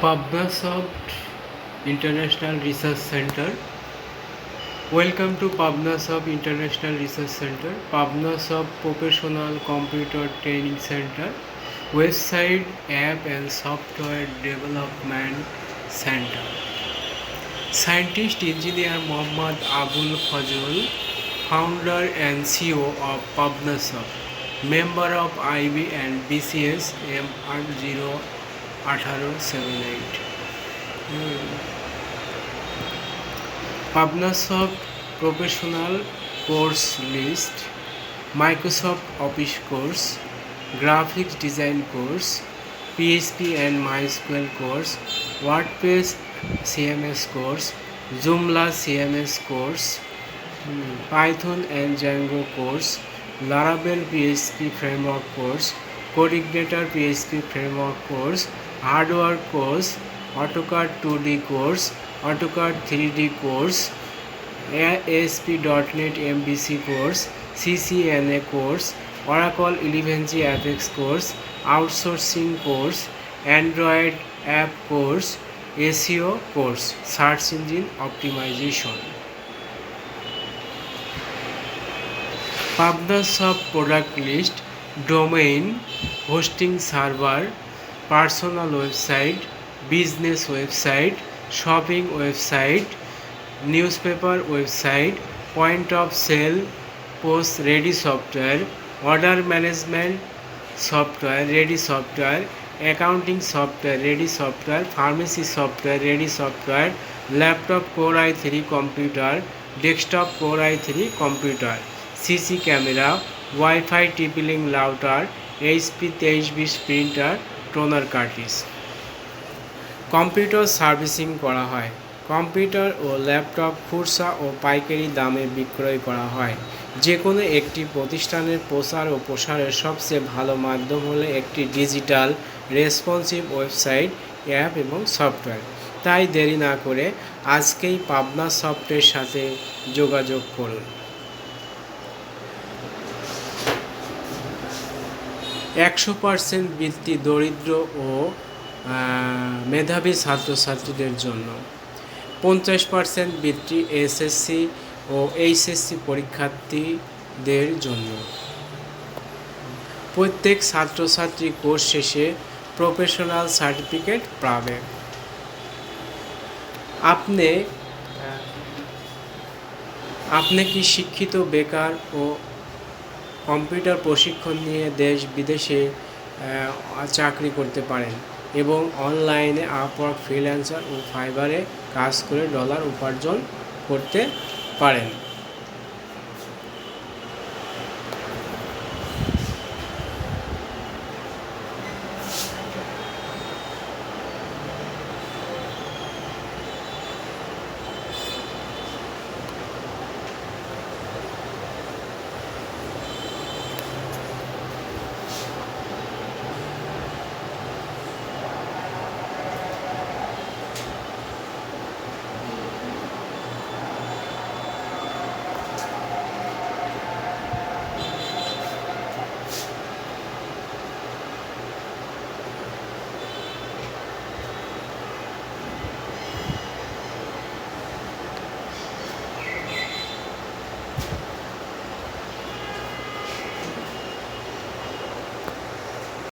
Pabnasoft International Research Center. Welcome to Pabnasoft International Research Center, Pabnasoft Professional Computer Training Center, website, app and software development center. Scientist Engineer Muhammad Abul Fazl, founder and CEO of Pabnasoft, member of IB and BCS M.01878. Pabnasoft Professional Course List: Microsoft Office Course, Graphics Design Course, PHP and MYSQL Course, WordPress CMS Course, Joomla CMS Course, Python and Django Course, laravel PHP Framework Course, codeigniter PHP Framework Course, Hardware Course, AutoCAD 2D Course, AutoCAD 3D Course, ASP.NET MVC Course, CCNA Course, Oracle 11G Apex Course, Outsourcing Course, Android App Course, SEO Course, Search Engine Optimization. Pabnasoft Product List: Domain, Hosting Server, Personal Website, Business Website, Shopping Website, Newspaper Website, Point of Sale Post Ready Software, Order Management Software Ready Software, Accounting Software Ready Software, Pharmacy Software Ready Software, Laptop Core i3 Computer, Desktop Core i3 Computer, CC Camera, Wi-Fi TP-Link Router, HP 2320 Printer, Toner Cartridge. Computer servicing করা হয়। Computer ও laptop খুচরা ও পাইকারি দামে বিক্রয় করা হয়। যে কোনো একটি প্রতিষ্ঠানের প্রচার ও প্রসারের সবচেয়ে ভালো মাধ্যম হলো একটি ডিজিটাল রেসপন্সিভ ওয়েবসাইট, অ্যাপ এবং সফটওয়্যার। তাই দেরি না করে আজকেই পাবনাসফটের সাথে যোগাযোগ করুন। 100% বৃত্তি দরিদ্র ও মেধাবী ছাত্রছাত্রীদের জন্য, 50% বৃত্তি S.S.C ও H.S.C পরীক্ষার্থীদের জন্য। প্রত্যেক ছাত্রছাত্রী কোর্স শেষে প্রফেশনাল সার্টিফিকেট পাবে। আপনি কি শিক্ষিত, বেকার ও কম্পিউটার প্রশিক্ষণ নিয়ে দেশ বিদেশে চাকরি করতে পারেন এবং অনলাইনে আপওয়ার্ক, ফ্রিল্যান্সার ও ফাইবারে কাজ করে ডলার উপার্জন করতে পারেন?